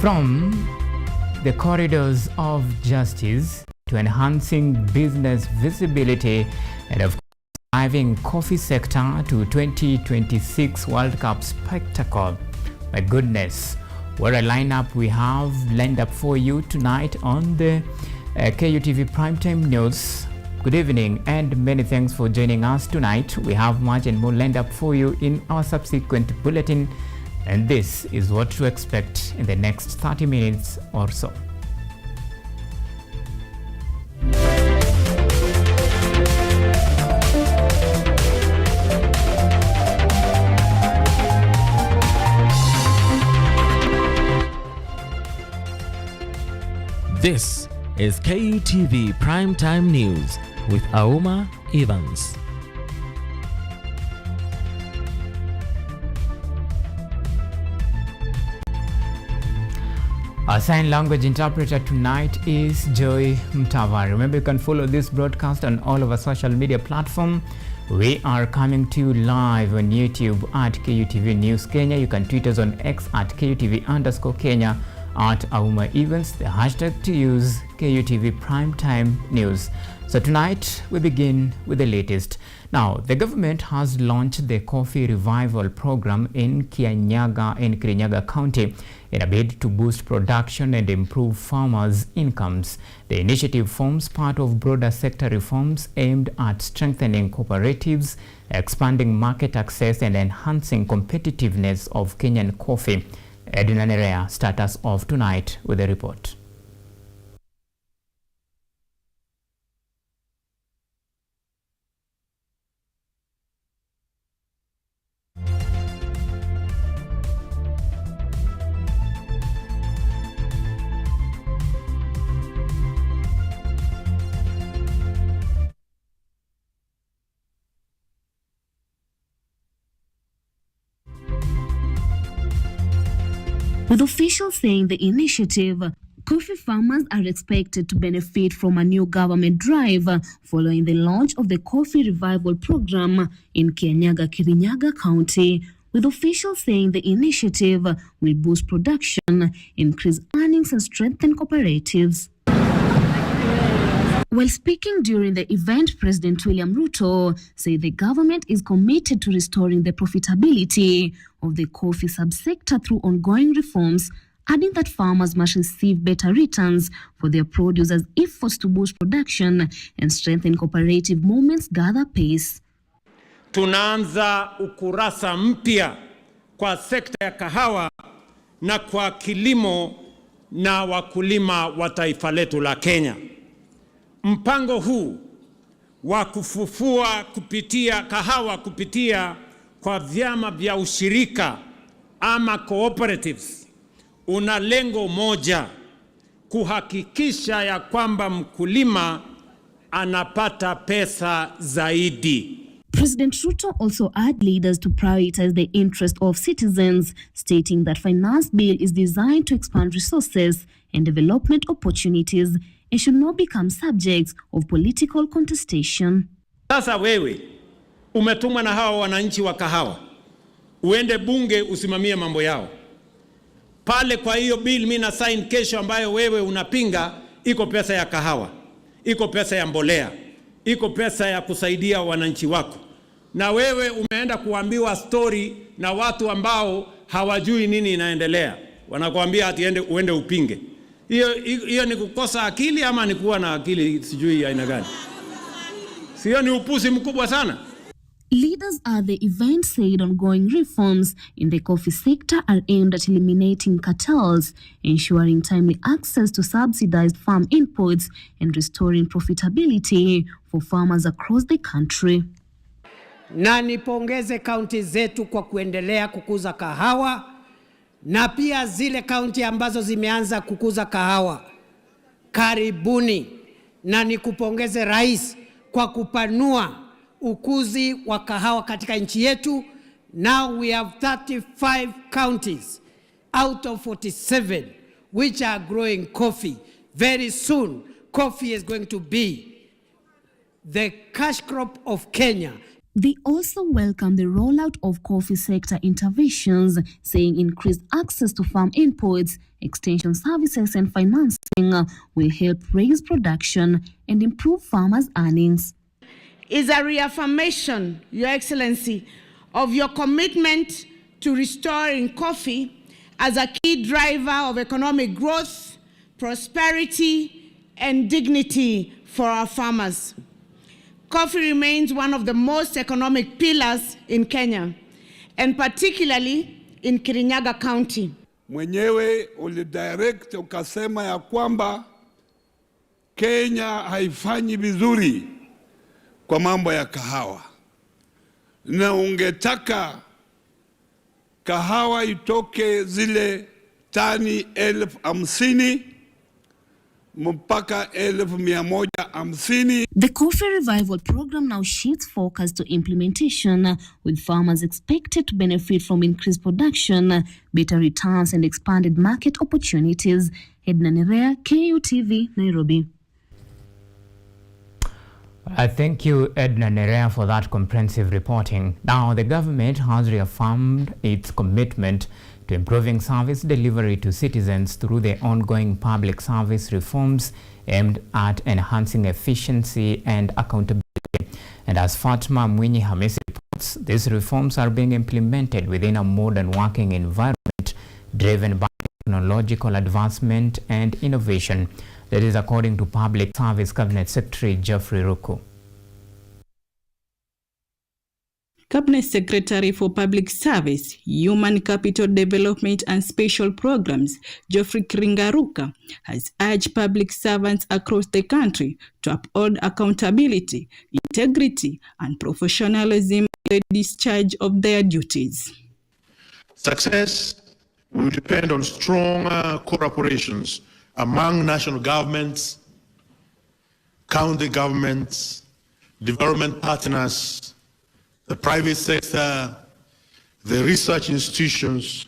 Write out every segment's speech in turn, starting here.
From the corridors of justice to enhancing business visibility and of course driving coffee sector to 2026 World Cup spectacle. My goodness, what a lineup we have lined up for you tonight on the KUTV Primetime News. Good evening and many thanks for joining us tonight. We have much and more lined up for you in our subsequent bulletin, and this is what to expect in the next 30 minutes or so. This is KUTV Primetime News with Auma Evans. Our sign language interpreter tonight is Joy Mtava. Remember, you can follow this broadcast on all of our social media platforms. We are coming to you live on YouTube at KUTV News Kenya. You can tweet us on X at KUTV_Kenya, at Auma Evans, the hashtag to use KUTV Primetime News. So tonight we begin with the latest. Now, the government has launched the Coffee Revival Program in Kirinyaga County in a bid to boost production and improve farmers' incomes. The initiative forms part of broader sector reforms aimed at strengthening cooperatives, expanding market access, and enhancing competitiveness of Kenyan coffee. Edwin Nerea starts us off tonight with a report. With officials saying the initiative, coffee farmers are expected to benefit from a new government drive following the launch of the Coffee Revival Program in Kirinyaga County. With officials saying the initiative will boost production, increase earnings, and strengthen cooperatives. While speaking during the event, President William Ruto said the government is committed to restoring the profitability of the coffee subsector through ongoing reforms, adding that farmers must receive better returns for their produce as efforts to boost production and strengthen cooperative movements gather pace. Tunaanza ukurasa mpya kwa sekta ya kahawa na kwa kilimo na wakulima wa taifa letu la Kenya. Mpango huu wa kufufua kupitia kahawa kupitia kwa vyama vya ushirika ama cooperatives una lengo moja, kuhakikisha ya kwamba mkulima anapata pesa zaidi. President Ruto also urged leaders to prioritize the interest of citizens, stating that finance bill is designed to expand resources and development opportunities and should not become subjects of political contestation. Sasa wewe umetumwa na hawa wananchi wa kahawa, uende bunge usimamie mambo yao pale. Kwa hiyo bill mimi na sign kesho, ambayo wewe unapinga, iko pesa ya kahawa, iko pesa ya mbolea, iko pesa ya kusaidia wananchi wako, na wewe umeenda kuambiwa story na watu ambao hawajui nini inaendelea, wanakuambia ati uende upinge. Hiyo ni kukosa akili ama ni kuwa na akili sijui aina gani? Sio, ni upuzi mkubwa sana. Leaders at the event said ongoing reforms in the coffee sector are aimed at eliminating cartels, ensuring timely access to subsidized farm inputs, and restoring profitability for farmers across the country. Na nipongeze kaunti zetu kwa kuendelea kukuza kahawa, na pia zile kaunti ambazo zimeanza kukuza kahawa, karibuni. Na nikupongeze rais kwa kupanua ukuzi wa kahawa katika nchi yetu. Now we have 35 counties out of 47 which are growing coffee. Very soon, coffee is going to be the cash crop of Kenya. They also welcome the rollout of coffee sector interventions, saying increased access to farm inputs, extension services and financing will help raise production and improve farmers' earnings. Is a reaffirmation, Your Excellency, of your commitment to restoring coffee as a key driver of economic growth, prosperity, and dignity for our farmers. Coffee remains one of the most economic pillars in Kenya, and particularly in Kirinyaga County. Mwenyewe ulidirect ukasema ya kwamba Kenya haifanyi vizuri kwa mambo ya kahawa, na ungetaka kahawa itoke zile tani 50,000 mpaka 150,000. The Coffee Revival Program now shifts focus to implementation, with farmers expected to benefit from increased production, better returns and expanded market opportunities. Edna Nerea, KUTV, Nairobi. Thank you, Edna Nerea, for that comprehensive reporting. Now, the government has reaffirmed its commitment to improving service delivery to citizens through the ongoing public service reforms aimed at enhancing efficiency and accountability. And as Fatma Mwinyi Hamisi reports, these reforms are being implemented within a modern working environment driven by technological advancement and innovation. That is according to Public Service Cabinet Secretary Geoffrey Ruku. Cabinet Secretary for Public Service, Human Capital Development and Special Programs, Geoffrey Kiringaruka, has urged public servants across the country to uphold accountability, integrity, and professionalism in the discharge of their duties. Success will depend on strong cooperations among national governments, county governments, development partners, the private sector, the research institutions,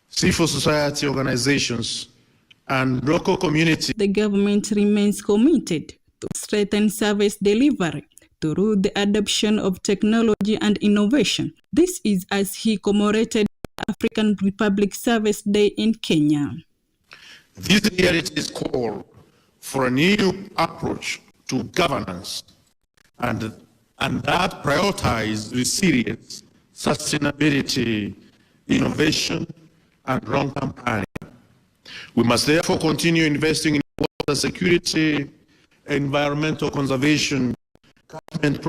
civil society organizations, and local community. The government remains committed to strengthen service delivery through the adoption of technology and innovation. This is as he commemorated African Republic Service Day in Kenya. These realities call for a new approach to governance and that prioritize resilience, sustainability, innovation, and long-term planning. We must therefore continue investing in water security, environmental conservation, government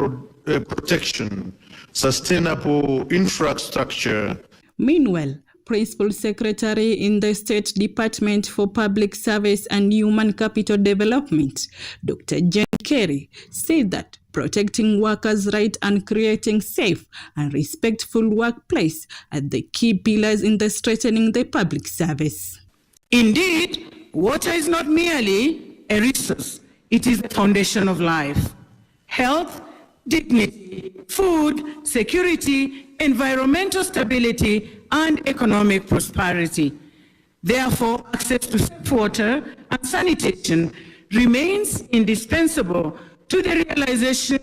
protection, sustainable infrastructure. Meanwhile, Principal Secretary in the State Department for Public Service and Human Capital Development, Dr. Jen Kerry, said that protecting workers' rights and creating safe and respectful workplace are the key pillars in the strengthening the public service. Indeed, water is not merely a resource, it is the foundation of life. Health, dignity, food, security, environmental stability, and economic prosperity. Therefore, access to safe water and sanitation remains indispensable to the realization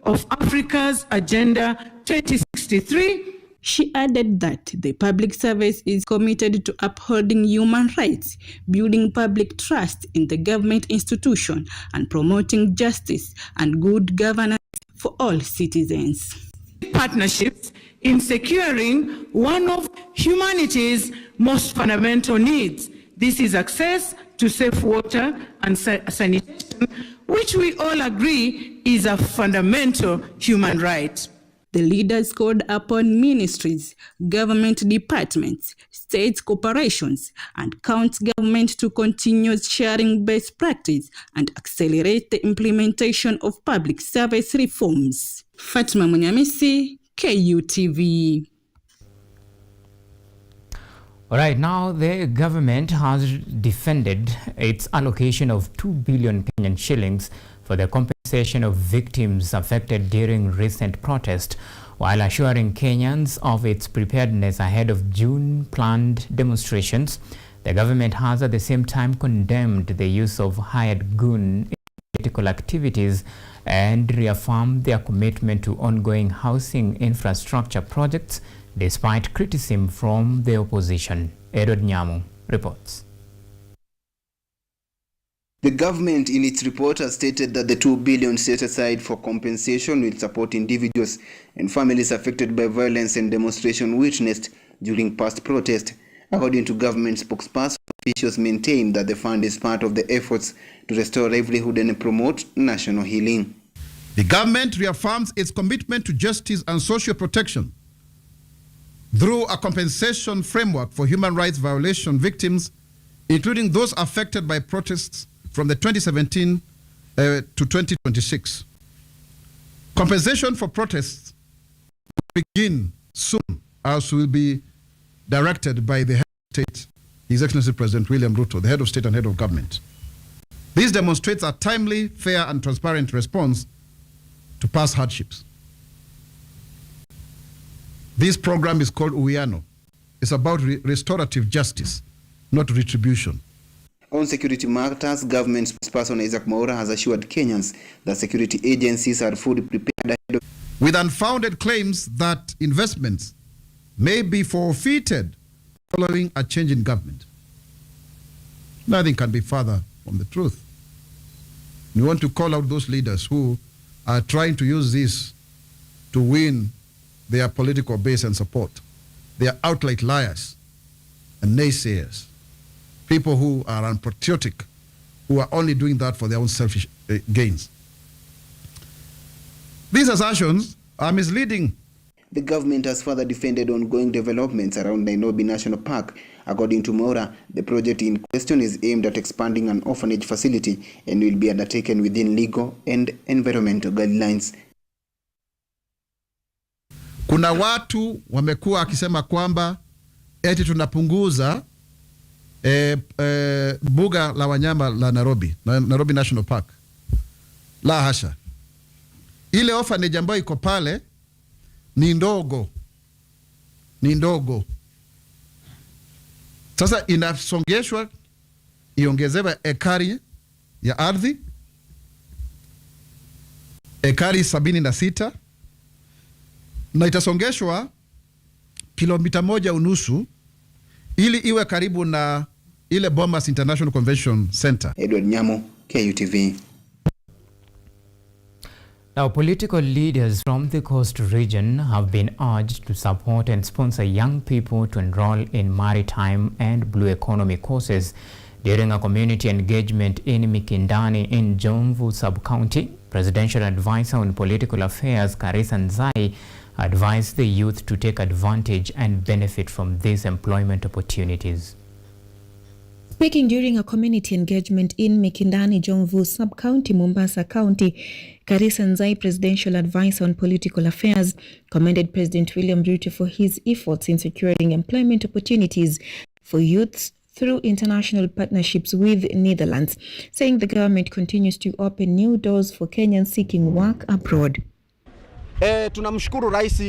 of Africa's Agenda 2063. She added that the public service is committed to upholding human rights, building public trust in the government institution, and promoting justice and good governance for all citizens. Partnerships in securing one of humanity's most fundamental needs. This is access to safe water and sanitation, which we all agree is a fundamental human right. The leaders called upon ministries, government departments, state corporations, and county government to continue sharing best practice and accelerate the implementation of public service reforms. Fatma Munyamisi, KUTV. All right, now the government has defended its allocation of 2 billion Kenyan shillings for the compensation of victims affected during recent protest, while assuring Kenyans of its preparedness ahead of June planned demonstrations. The government has at the same time condemned the use of hired goons in political activities and reaffirmed their commitment to ongoing housing infrastructure projects despite criticism from the opposition. Edward Nyamu reports. The government in its report has stated that the 2 billion set aside for compensation will support individuals and families affected by violence and demonstration witnessed during past protests. According to government spokesperson, officials maintain that the fund is part of the efforts to restore livelihood and promote national healing. The government reaffirms its commitment to justice and social protection through a compensation framework for human rights violation victims, including those affected by protests from the 2017 to 2026. Compensation for protests will begin soon, as will be directed by the head of state, His Excellency President William Ruto, the head of state and head of government. This demonstrates a timely, fair, and transparent response to past hardships. This program is called Uwiano. It's about restorative justice, not retribution. On security matters, government spokesperson Isaac Mwaura has assured Kenyans that security agencies are fully prepared ahead of... With unfounded claims that investments may be forfeited following a change in government. Nothing can be further from the truth. We want to call out those leaders who are trying to use this to win their political base and support. They are outright liars and naysayers. People who are unpatriotic, who are only doing that for their own selfish gains. These assertions are misleading. The government has further defended ongoing developments around Nairobi National Park. According to Mwaura, the project in question is aimed at expanding an orphanage facility and will be undertaken within legal and environmental guidelines. Kuna watu wamekuwa akisema kwamba eti tunapunguza buga la wanyama la Nairobi National Park. La hasha. Ile orphanage ambayo iko pale ni ndogo. Sasa inasongeshwa iongezewe ekari ya ardhi, ekari 76, na itasongeshwa kilomita 1.5 ili iwe karibu na ile Bomas International Convention Center. Edward Nyamu, KUTV. Now, political leaders from the coast region have been urged to support and sponsor young people to enroll in maritime and blue economy courses during a community engagement in Mikindani in Jomvu sub-county. Presidential advisor on political affairs Karisa Nzai advised the youth to take advantage and benefit from these employment opportunities. Speaking during a community engagement in Mikindani, Jomvu sub-county, Mombasa County, Karisa Nzai, presidential advisor on political affairs, commended President William Ruto for his efforts in securing employment opportunities for youths through international partnerships with Netherlands, saying the government continues to open new doors for Kenyans seeking work abroad. Tunamshukuru Rais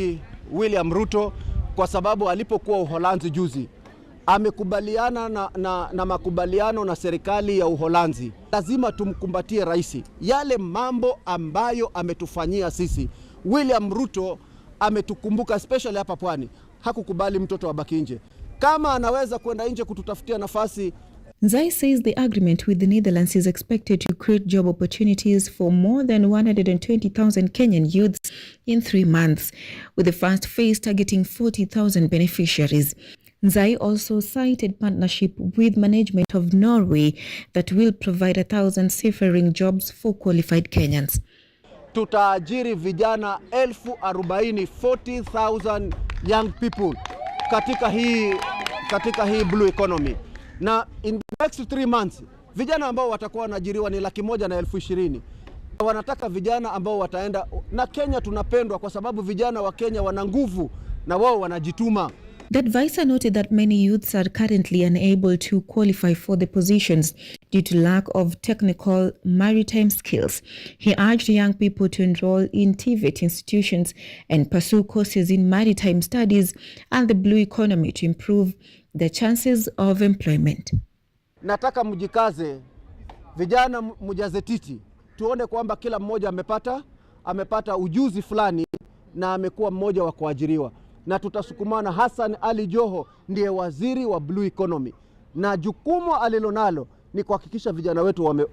William Ruto kwa sababu alipokuwa Uholanzi juzi amekubaliana na makubaliano na serikali ya Uholanzi. Lazima tumkumbatie rais. Yale mambo ambayo ametufanyia sisi. William Ruto ametukumbuka, especially hapa pwani. Hakukubali mtoto abaki nje. Kama anaweza kwenda nje kututafutia nafasi. Nzai says the agreement with the Netherlands is expected to create job opportunities for more than 120,000 Kenyan youths in 3 months, with the first phase targeting 40,000 beneficiaries. Nzai also cited partnership with management of Norway that will provide 1,000 seafaring jobs for qualified Kenyans. Tutaajiri vijana 40,000 young people katika hii blue economy. Na in the next 3 months, vijana ambao watakuwa wanaajiriwa ni 120,000. Wanataka vijana ambao wataenda, na Kenya tunapendwa kwa sababu vijana wa Kenya wana nguvu na wao wanajituma. The advisor noted that many youths are currently unable to qualify for the positions due to lack of technical maritime skills. He urged young people to enroll in TVET institutions and pursue courses in maritime studies and the blue economy to improve the chances of employment. Nataka mjikaze, vijana mjazetiti, tuone kwamba kila mmoja amepata ujuzi fulani na amekuwa mmoja wa kuajiriwa. Na tutasukumana. Hassan Ali Joho ndiye waziri wa Blue Economy, na jukumu alilonalo ni kuhakikisha vijana wetu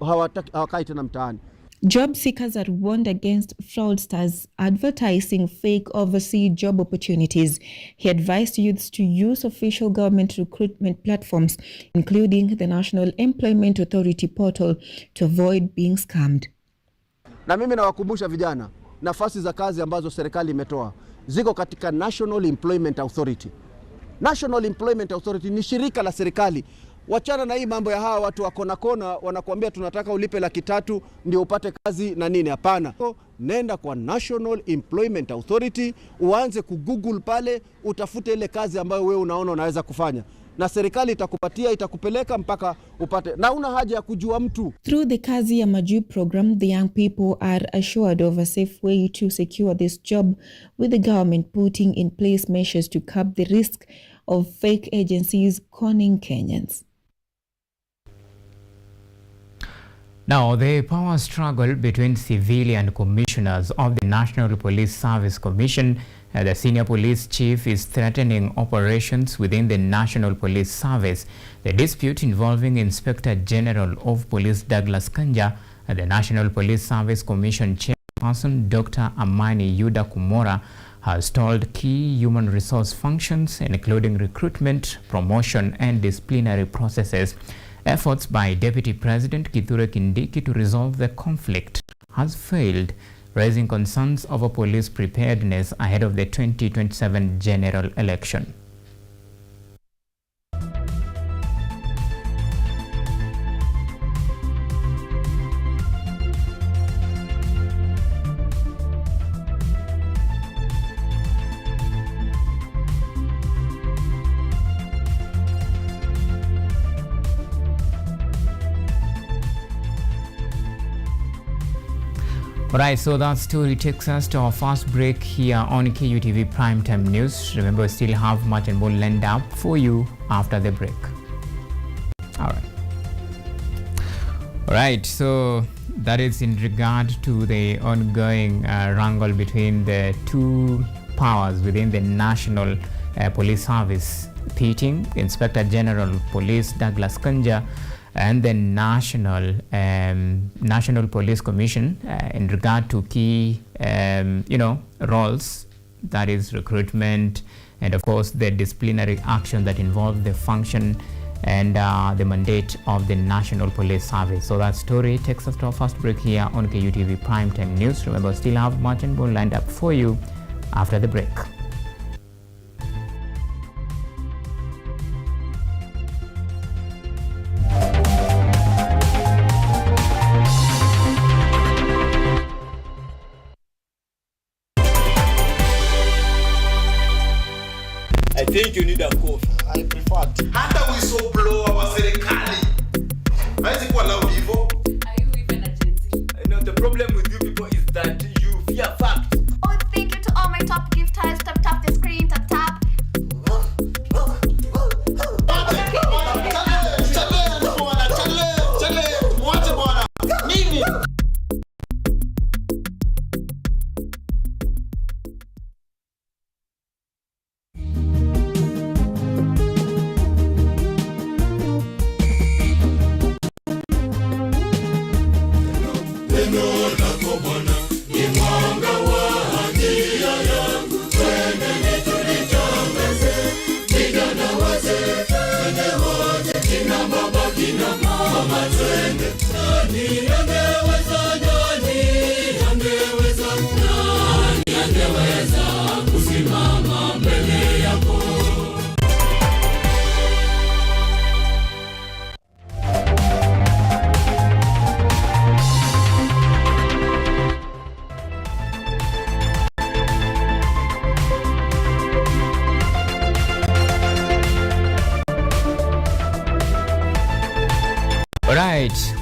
hawakai tena mtaani. Job seekers are warned against fraudsters advertising fake overseas job opportunities. He advised youths to use official government recruitment platforms, including the National Employment Authority portal, to avoid being scammed. Na mimi nawakumbusha vijana, nafasi za kazi ambazo serikali imetoa ziko katika National Employment Authority. National Employment Authority ni shirika la serikali. Wachana na hii mambo ya hawa watu wa kona wanakuambia tunataka ulipe 300,000 ndio upate kazi na nini. Hapana. Nenda kwa National Employment Authority, uanze kugoogle pale, utafute ile kazi ambayo wewe unaona unaweza kufanya. Na serikali itakupeleka mpaka upate, na una haja ya kujua mtu. Through the Kazi ya Maju program, the young people are assured of a safe way to secure this job, with the government putting in place measures to curb the risk of fake agencies conning Kenyans. Now, the power struggle between civilian commissioners of the National Police Service Commission and the senior police chief is threatening operations within the National Police Service. The dispute involving Inspector General of Police Douglas Kanja and the National Police Service Commission chairperson Dr. Amani Yuda Kumora has stalled key human resource functions, including recruitment, promotion and disciplinary processes. Efforts by Deputy President Kithure Kindiki to resolve the conflict has failed, raising concerns over police preparedness ahead of the 2027 general election. Alright, so that story takes us to our first break here on KUTV Primetime News. Remember, we still have much and more lined up for you after the break. Alright, so that is in regard to the ongoing wrangle between the two powers within the National Police Service, pitting Inspector General of Police Douglas Kanja and the National Police Commission in regard to key roles, that is recruitment and of course the disciplinary action that involve the function and the mandate of the National Police Service. So that story takes us to our first break here on KUTV Primetime News. Remember, still have much and more lined up for you after the break. I think you need a coffee. I prefer tea. Hata whistleblower wa serikali haiwezi kuwa loud hivyo. Are you even a Gen Z? No, the problem with you people is that you fear facts. Oh, thank you to all my top gifters. Tap the screen, tap.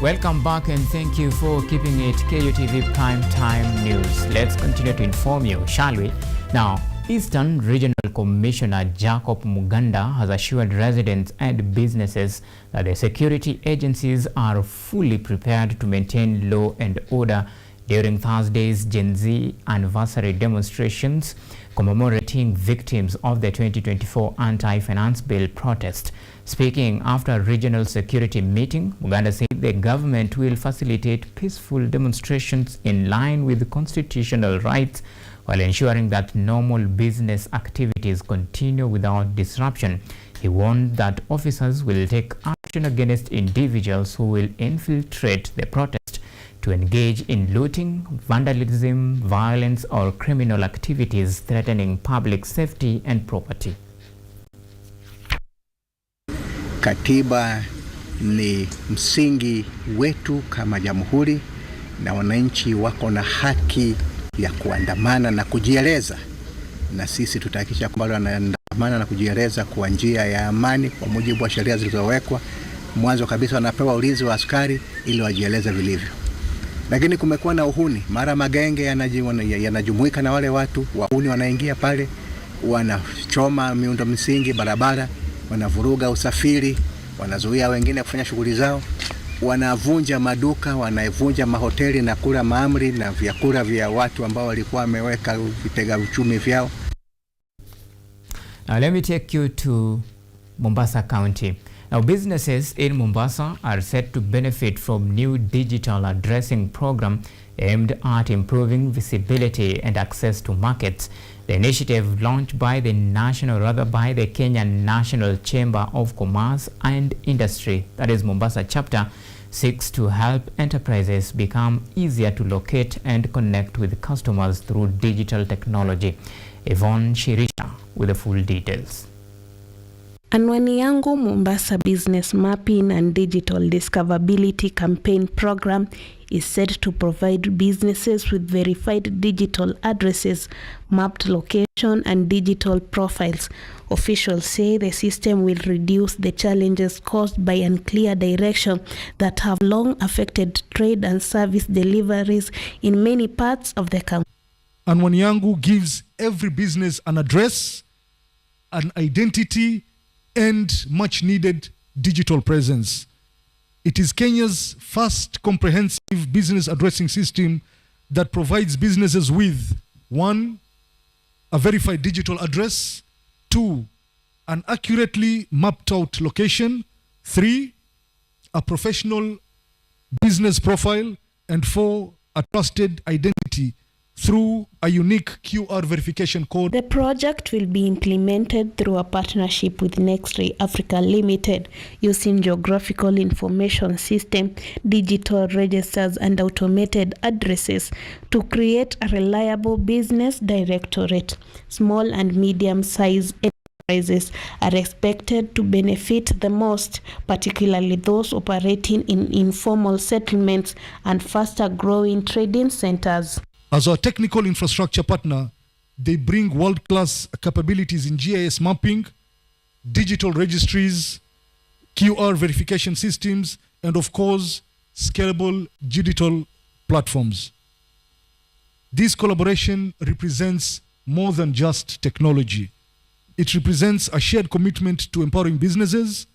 Welcome back and thank you for keeping it KUTV Primetime News. Let's continue to inform you, shall we? Now, Eastern Regional Commissioner Jacob Muganda has assured residents and businesses that the security agencies are fully prepared to maintain law and order during Thursday's Gen Z anniversary demonstrations commemorating victims of the 2024 anti-finance bill protest. Speaking after a regional security meeting, Muganda said the government will facilitate peaceful demonstrations in line with constitutional rights while ensuring that normal business activities continue without disruption. He warned that officers will take action against individuals who will infiltrate the protest to engage in looting, vandalism, violence, or criminal activities threatening public safety and property. Katiba ni msingi wetu kama jamhuri, na wananchi wako na haki ya kuandamana na kujieleza, na sisi tutahakikisha kwamba wanaandamana na kujieleza kwa njia ya amani kwa mujibu wa sheria zilizowekwa. Mwanzo kabisa wanapewa ulinzi wa askari ili wajieleze vilivyo. Lakini kumekuwa na uhuni, mara magenge yanajumuika na wale watu wahuni, wanaingia pale, wanachoma miundo msingi, barabara, wanavuruga usafiri, wanazuia wengine kufanya shughuli zao, wanavunja maduka, wanavunja mahoteli na kula maamri na vyakula vya watu ambao walikuwa wameweka vitega uchumi vyao. Now let me take you to Mombasa County. Now businesses in Mombasa are set to benefit from new digital addressing program aimed at improving visibility and access to markets. The initiative, launched by the Kenya National Chamber of Commerce and Industry, that is Mombasa chapter, seeks to help enterprises become easier to locate and connect with customers through digital technology. Yvonne Shirisha with the full details. Anwani yangu Mombasa Business Mapping and Digital Discoverability Campaign Program is set to provide businesses with verified digital addresses, mapped location, and digital profiles. Officials say the system will reduce the challenges caused by unclear direction that have long affected trade and service deliveries in many parts of the country. Anwani yangu gives every business an address, an identity, and much needed digital presence. It is Kenya's first comprehensive business addressing system that provides businesses with 1. A verified digital address, 2. An accurately mapped out location, 3. A professional business profile, and 4. A trusted identity through a unique QR verification code. The project will be implemented through a partnership with Nextray Africa Limited, using geographical information system, digital registers, and automated addresses to create a reliable business directorate. Small and medium-sized enterprises are expected to benefit the most, particularly those operating in informal settlements and faster-growing trading centers. As our technical infrastructure partner, they bring world-class capabilities in GIS mapping, digital registries, QR verification systems, and of course, scalable digital platforms. This collaboration represents more than just technology. It represents a shared commitment to empowering businesses,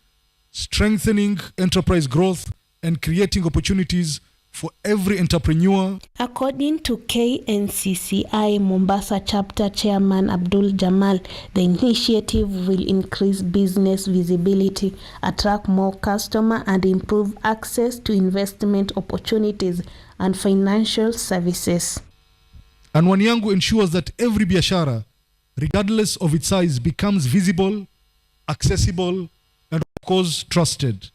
strengthening enterprise growth, and creating opportunities for every entrepreneur. According to KNCCI Mombasa chapter chairman Abdul Jamal, the initiative will increase business visibility, attract more customers, and improve access to investment opportunities and financial services. Anwani yangu ensures that every biashara, regardless of its size, becomes visible, accessible, and of course trusted.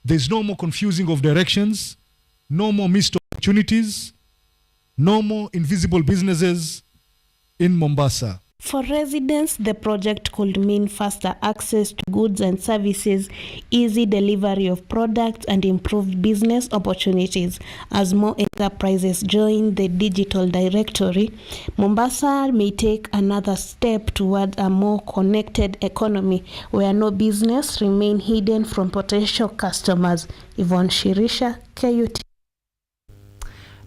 There's no more confusing of directions, no more missed opportunities, no more invisible businesses in Mombasa. For residents, the project could mean faster access to goods and services, easy delivery of products, and improved business opportunities. As more enterprises join the digital directory, Mombasa may take another step toward a more connected economy where no business remain hidden from potential customers. Yvonne Shirisha, KUT.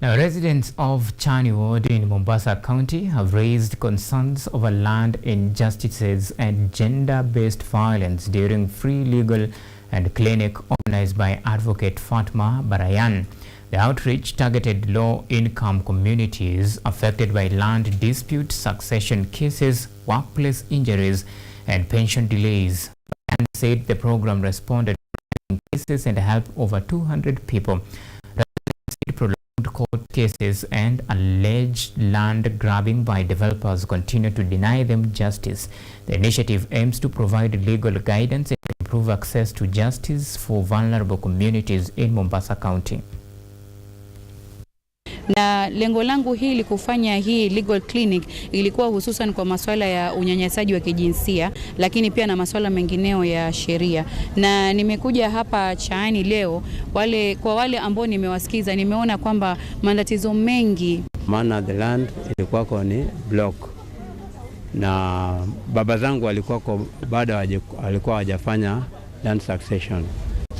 Now, residents of Chani Ward in Mombasa County have raised concerns over land injustices and gender-based violence during free legal and clinic organized by Advocate Fatma Barayan. The outreach targeted low-income communities affected by land dispute, succession cases, workplace injuries, and pension delays. Barayan said the program responded to cases and helped over 200 people. Court cases and alleged land grabbing by developers continue to deny them justice. The initiative aims to provide legal guidance and improve access to justice for vulnerable communities in Mombasa County. Na lengo langu hili kufanya hii legal clinic ilikuwa hususan kwa masuala ya unyanyasaji wa kijinsia, lakini pia na masuala mengineo ya sheria. Na nimekuja hapa Chaani leo kwa wale ambao nimewasikiza, nimeona kwamba matatizo mengi. Maana the land ilikuwa ni block na baba zangu walikuwa bado alikuwa hajafanya land succession.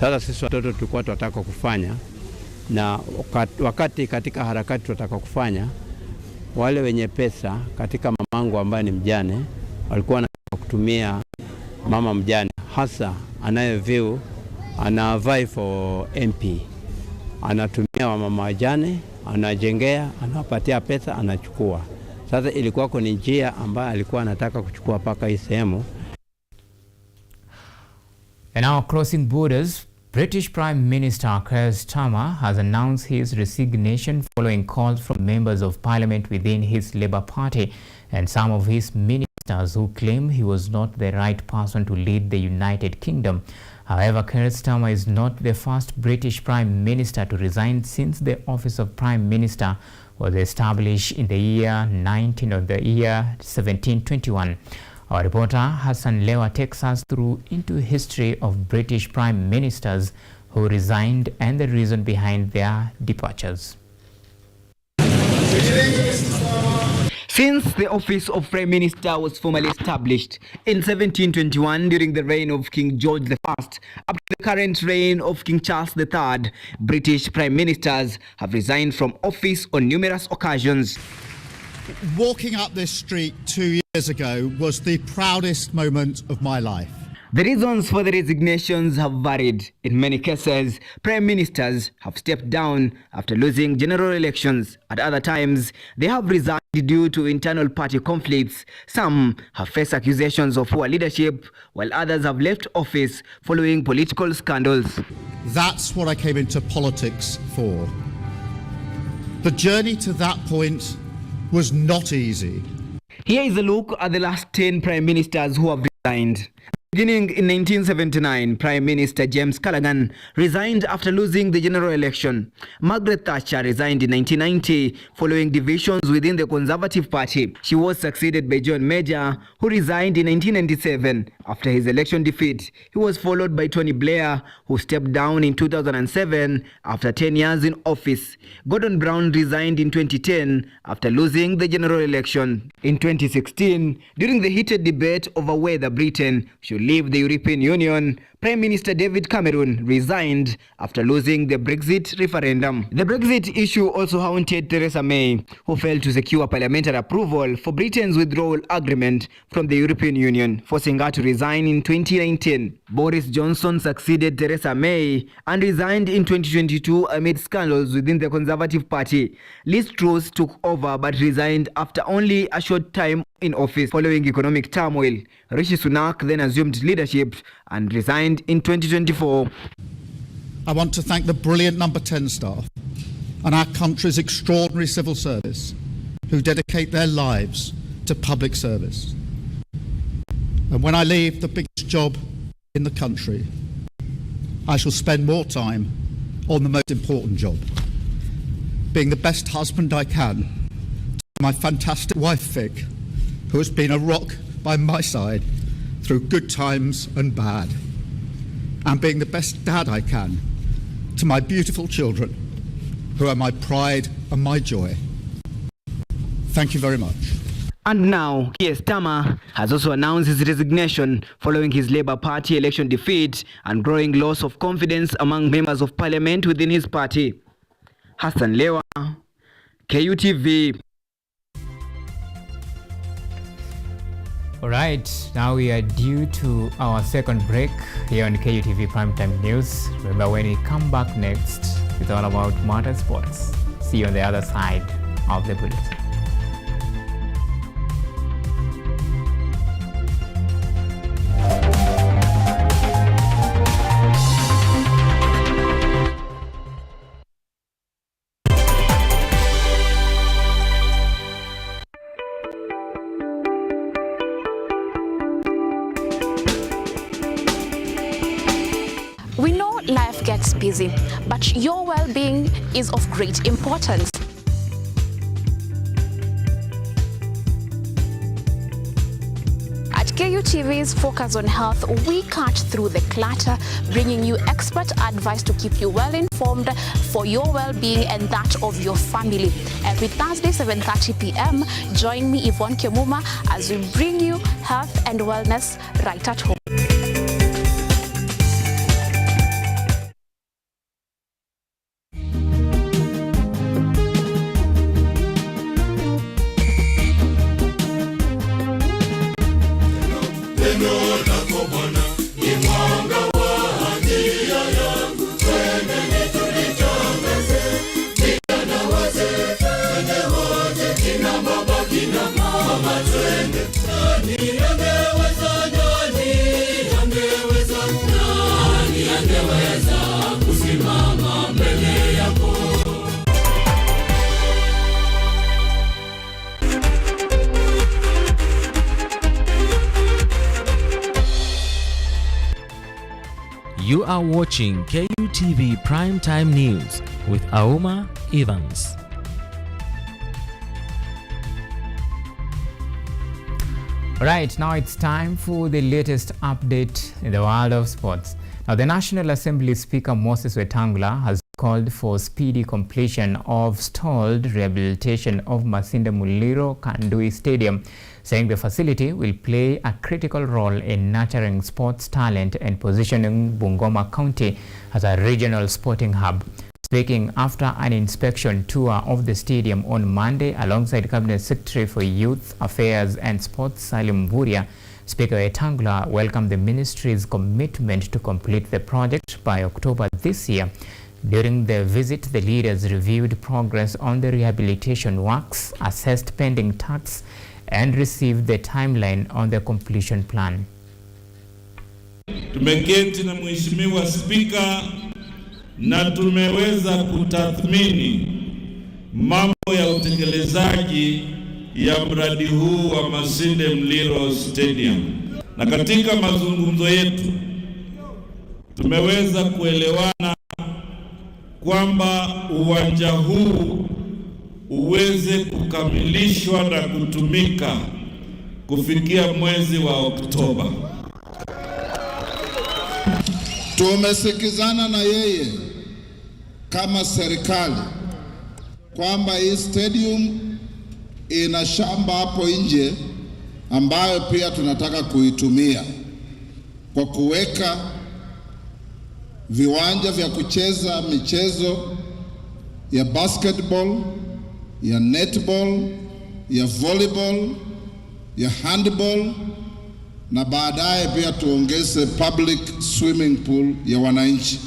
Sasa sisi watoto tulikuwa tunataka kufanya, na wakati katika harakati tunataka kufanya, wale wenye pesa katika mamangu ambaye ni mjane walikuwa wanataka kutumia mama mjane, hasa anayeview anavai for MP, anatumia mama mjane, anajengea, anapatia pesa, anachukua. Sasa ilikuwa ni njia ambayo alikuwa anataka kuchukua paka hii sehemu. And now crossing borders, British Prime Minister Keir Starmer has announced his resignation following calls from members of parliament within his Labour Party and some of his ministers who claim he was not the right person to lead the United Kingdom. However, Keir Starmer is not the first British Prime Minister to resign since the office of Prime Minister was established in the year 1721. Our reporter Hassan Lewa takes us through into history of British Prime Ministers who resigned and the reason behind their departures. Since the office of Prime Minister was formally established in 1721 during the reign of King George I up to the current reign of King Charles III, British Prime Ministers have resigned from office on numerous occasions. Walking up this street 2 years ago was the proudest moment of my life. The reasons for the resignations have varied. In many cases, prime ministers have stepped down after losing general elections. At other times, they have resigned due to internal party conflicts. Some have faced accusations of poor leadership, while others have left office following political scandals. That's what I came into politics for. The journey to that point was not easy. Here is a look at the last 10 prime ministers who have resigned. Beginning in 1979, Prime Minister James Callaghan resigned after losing the general election. Margaret Thatcher resigned in 1990 following divisions within the Conservative Party. She was succeeded by John Major, who resigned in 1997 after his election defeat. He was followed by Tony Blair, who stepped down in 2007 after 10 years in office. Gordon Brown resigned in 2010 after losing the general election. In 2016, during the heated debate over whether Britain should leave the European Union, Prime Minister David Cameron resigned after losing the Brexit referendum. The Brexit issue also haunted Theresa May, who failed to secure parliamentary approval for Britain's withdrawal agreement from the European Union, forcing her to resign in 2019. Boris Johnson succeeded Theresa May and resigned in 2022 amid scandals within the Conservative Party. Liz Truss took over but resigned after only a short time in office following economic turmoil. Rishi Sunak then assumed leadership and resigned in 2024. I want to thank the brilliant Number 10 staff and our country's extraordinary civil service who dedicate their lives to public service. And when I leave the biggest job in the country, I shall spend more time on the most important job, being the best husband I can to my fantastic wife Vic, who has been a rock by my side through good times and bad, and being the best dad I can to my beautiful children, who are my pride and my joy. Thank you very much. And now, Keir Starmer has also announced his resignation following his Labour Party election defeat and growing loss of confidence among members of parliament within his party. Hassan Lewa, KUTV. All right, now we are due to our second break here on KUTV Primetime News. Remember, when we come back next, it's all about motorsports. See you on the other side of the bulletin. We know life gets busy, but your well-being is of great importance. At KUTV's Focus on Health, we cut through the clutter, bringing you expert advice to keep you well informed for your well-being and that of your family. Every Thursday, 7:30 p.m., join me, Yvonne Kemuma, as we bring you health and wellness right at home. You are watching KUTV Primetime News with Auma Evans. Right, now it's time for the latest update in the world of sports. Now, the National Assembly Speaker Moses Wetangula has called for speedy completion of stalled rehabilitation of Masinde Muliro Kandui Stadium, saying the facility will play a critical role in nurturing sports talent and positioning Bungoma County as a regional sporting hub. Speaking after an inspection tour of the stadium on Monday alongside Cabinet Secretary for Youth Affairs and Sports Salim Vuria, Speaker Wetangula welcomed the ministry's commitment to complete the project by October this year. During the visit, the leaders reviewed progress on the rehabilitation works, assessed pending tasks, and received the timeline on the completion plan. Tumeketi na Mheshimiwa Spika na tumeweza kutathmini mambo ya utekelezaji ya mradi huu wa Masinde Muliro Stadium. Na katika mazungumzo yetu tumeweza kuelewana kwamba uwanja huu uweze kukamilishwa na kutumika kufikia mwezi wa Oktoba. Tumesikizana na yeye kama serikali kwamba hii stadium ina shamba hapo nje ambayo pia tunataka kuitumia kwa kuweka viwanja vya kucheza michezo ya basketball, ya netball, ya volleyball, ya handball na baadaye pia tuongeze public swimming pool ya wananchi.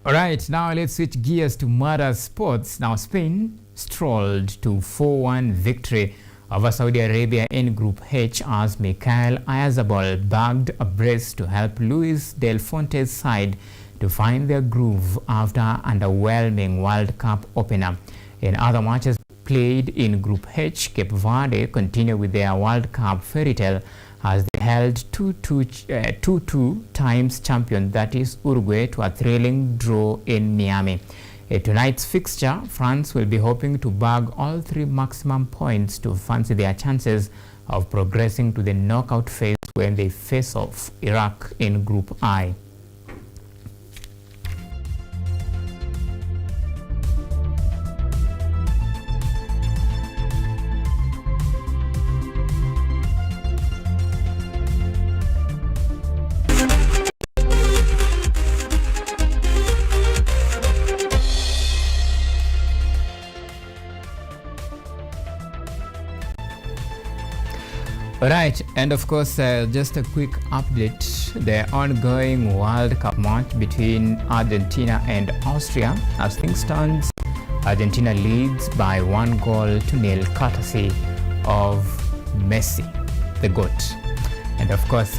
All right, now let's switch gears to modern sports. Now, Spain strolled to 4-1 victory over Saudi Arabia in Group H as Mikel Oyarzabal bagged a brace to help Luis Del Fonte's side to find their groove after underwhelming World Cup opener. In other matches played in Group H, Cape Verde continued with their World Cup fairy tale as they held 2-2 times champion, that is Uruguay, to a thrilling draw in Miami. In tonight's fixture, France will be hoping to bag all 3 maximum points to fancy their chances of progressing to the knockout phase when they face off Iraq in Group I. Right, and of course, just a quick update. The ongoing World Cup match between Argentina and Austria. As things stand, Argentina leads by 1-0 courtesy of Messi, the GOAT. And of course,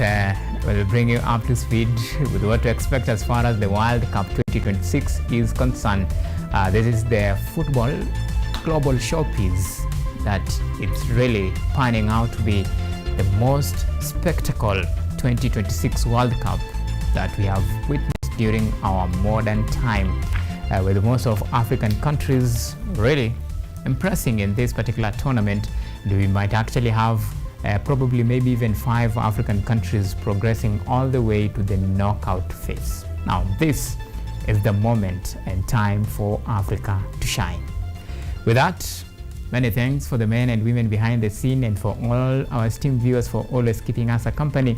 we'll bring you up to speed with what to expect as far as the World Cup 2026 is concerned. This is the football global showpiece that it's really panning out to be the most spectacle 2026 World Cup that we have witnessed during our modern time, with most of African countries really impressing in this particular tournament. We might actually have probably maybe even 5 African countries progressing all the way to the knockout phase. Now this is the moment and time for Africa to shine. With that, many thanks for the men and women behind the scene and for all our esteemed viewers for always keeping us a company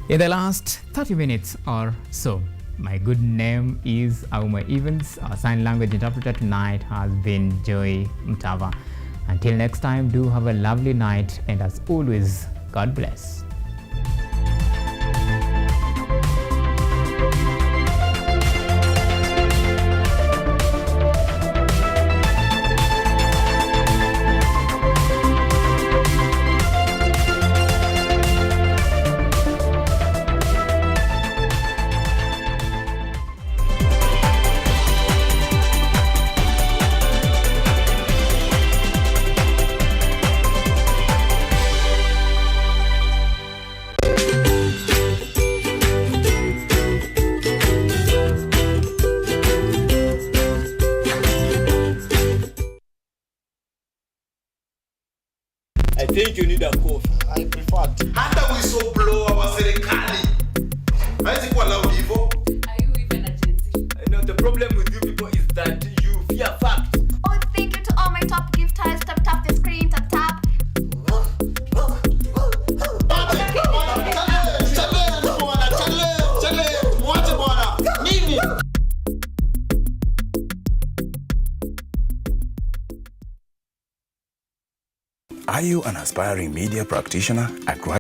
in the last 30 minutes or so. My good name is Auma Evans. Our sign language interpreter tonight has been Joy Mtava. Until next time, do have a lovely night, and as always, God bless. I think you need a coffee. I prefer tea. Hata whistleblower wa serikali haiwezi kuwa loud hivyo. Are you even a Gen Z? No, the problem with you people is that you fear facts. Oh, thank you to all my top gifters. Tap the screen, tap. Are you an aspiring media practitioner?